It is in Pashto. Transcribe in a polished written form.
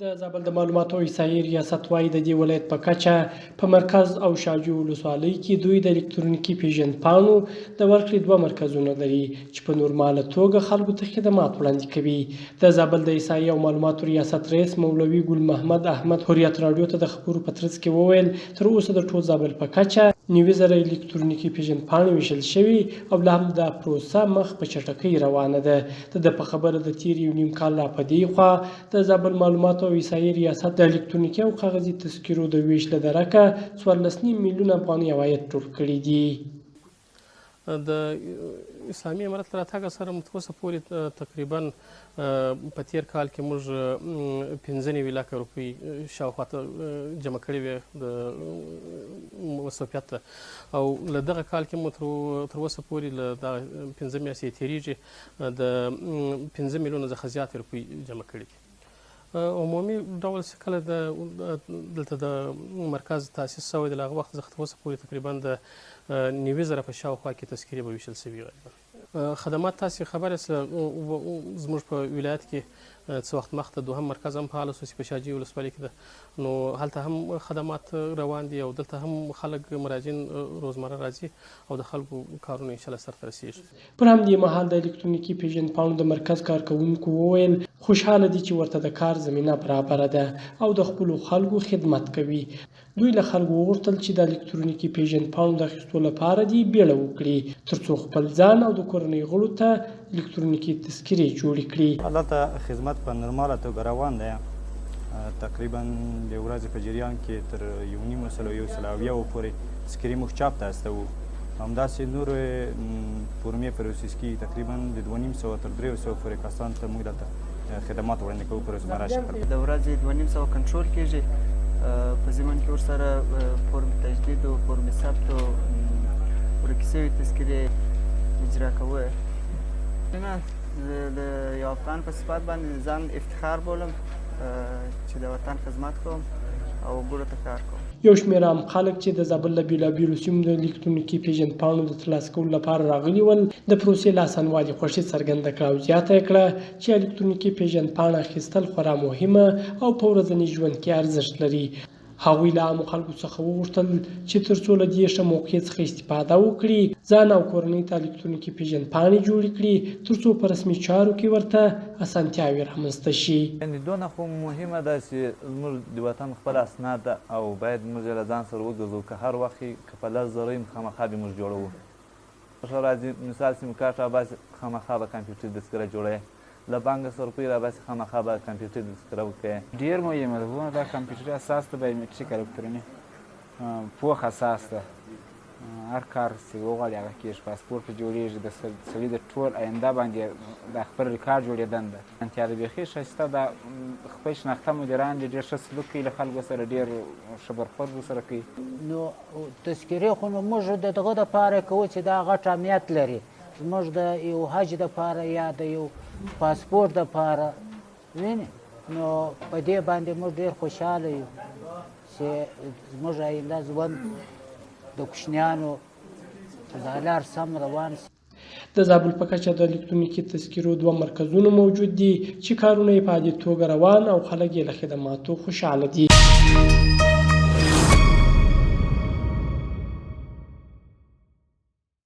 د زابل د معلوماتو او احصایې ریاست وایي د دې ولایت په کچه په مرکز او شاجوی ولسوالۍ کې دوی د الکترونیکي پیژندپاڼو د ورکړې 2 مرکزونه لري چې په نورماله توګه خلکو ته خدمات وړاندې کوي. د زابل د احصایې او معلوماتو ریاست رئیس مولوي ګل محمد احمد حریت راډیو ته د خبرو په ترڅ کې وویل تر اوسه د ټول زابل په کچه 90,000 الکترونیکي پیژندپاڼې ویشل شوي او لا هم دا پروسه مخ په چټکۍ روانه ده. د په خبره د تیر یو نیم کال لا په دې خوا د زابل معلوماتو او احصایې ریاست د الکترونیکي او کاغذي تذکرو د ویش له درکه 14.5 میلیونه افغانۍ عواید ټول کړي دي. د اسلامي امارت له راتګ سره تر اوسه پورې تقریبا په تیر کال کې موږ 15 لکه روپۍ شاوخوا جمع کړې وې د مصرفیت او له دغه کال کې مو تر اوسه پورې له دغه 15 میاشتې تېرېږي د 15 میلیونه څخه زیاتې روپۍ جمع کړي دي. عمومي ډول چې کله دلته د مرکز تاسیس شوی د هغه وخت څخه تر اوسه پورې تقریبا د 90,000 په شاوخوا کې تذکرې به ویشل شوي خدمات. تاسې خبر یاست زموږ په ولایت کې څه وخت مخته دوهم مرکز هم فعال شو چې په شاجوی ولسوالۍ کې ده، نو هلته هم خدمات روان دي او دلته هم خلک مراجعین روزمره راځي او د خلکو کارونه انشاءالله سرته رسیږي. پر همدې مهال د الکترونیکي پیژندپاڼو د مرکز کارکوونکو وویل خوشحاله دي چې ورته د کار زمینه برابره ده او د خپلو خلکو خدمت کوي. دوی له خلکو وغوښتل چې د الکترونیکي پیژندپاڼو د اخیستو لپاره دې بیړه وکړي ترڅو خپل ځان او د کورنۍ غړو ته الکترونیکي تذکرې جوړې کړي. هلته خدمت په نورماله توګه روان دی. تقریبا د ورځې په جریان کې تر 1,900 پورې تذکرې موږ چاپ ته استوو. همداسې نورې فورمې پروسس کېږي. تقریبا د 2,500 تر 300 پورې کسانو ته موږ دلته خدمات وړاندې کوو په روزمره شکل. د ورځې 2,500 کنټرول کېږي. په ضمن کې ورسره فرم تجدید او فرم ثبت او ورکې شوي تذکرې اجرا کوو. د یو افغان په صفت باندې ځان افتخار بولم چې د وطن خدمت کوم او ګورو ته کار کوم. یو شمېر عام خلک چې د زابل له بېلابېلو سیمو د الکترونیکي پیژندپاڼو د ترلاسه کولو لپاره راغلي ول د پروسې له اسانوالي خوښي څرګنده کړه او زیاته یې کړه چې الکترونیکي پیژندپاڼه اخیستل خورا مهمه او په ورځني ژوند کې ارزښت لري. هغوی له عامو خلکو څخه وغوښتل چې تر څو له دې ښه موقع څخه استفاده وکړي ځان او کورنۍ ته الکترونیکي پیژندپاڼې جوړې کړي ترڅو په رسمي چارو کې ورته اسانتیاوې رامنځته شي. یعنې دونه خو مهمه ده چې زموږ د وطن خپل اسناد ده او باید موږ یې له ځان سره وګرځو که هر وخت که په 10,000 یم خامخا به موږ جوړوو. ښه راځي مثال سیم کارت راباسي خامخا به کمپیوټر تذکره جوړوي. له بانک سره روپۍ راباسي خامخا به کمپیوټر تذکره وکړي. ډېر مهمه ده. دا کمپیوټري اساس ته بایومټریک الکترونیک پوخ اساس ده. هر کار چې وغواړي هغه کېږي. پاسپورټ پرې جوړېږي. د سړي د ټول آینده باندې د خپل ریکارډ جوړېدن ده. انتیا د بیخي ښایسته ده. خپل شناخته مدیران دي ډېر ښه سلوک کوي له خلکو سره ډېر ښه برخورد ورسره کوي. نو تذکرې خو نو موږ د دغه دپاره کوو چې دا غټ اهمیت لري. زموږ د یو حج دپاره یا د یو پاسپورټ دپاره وینې نو په دې باندې موږ ډېر خوشحاله یو چې زموږ آینده ژوند د کوچنیانو دا لار سم روان سي. د زابل په کچه د الکترونیکي تذکرو 2 مرکزونه موجود دي چې کارونه یې په عادي توګه روان او خلک یې له خدماتو خوشحاله دي.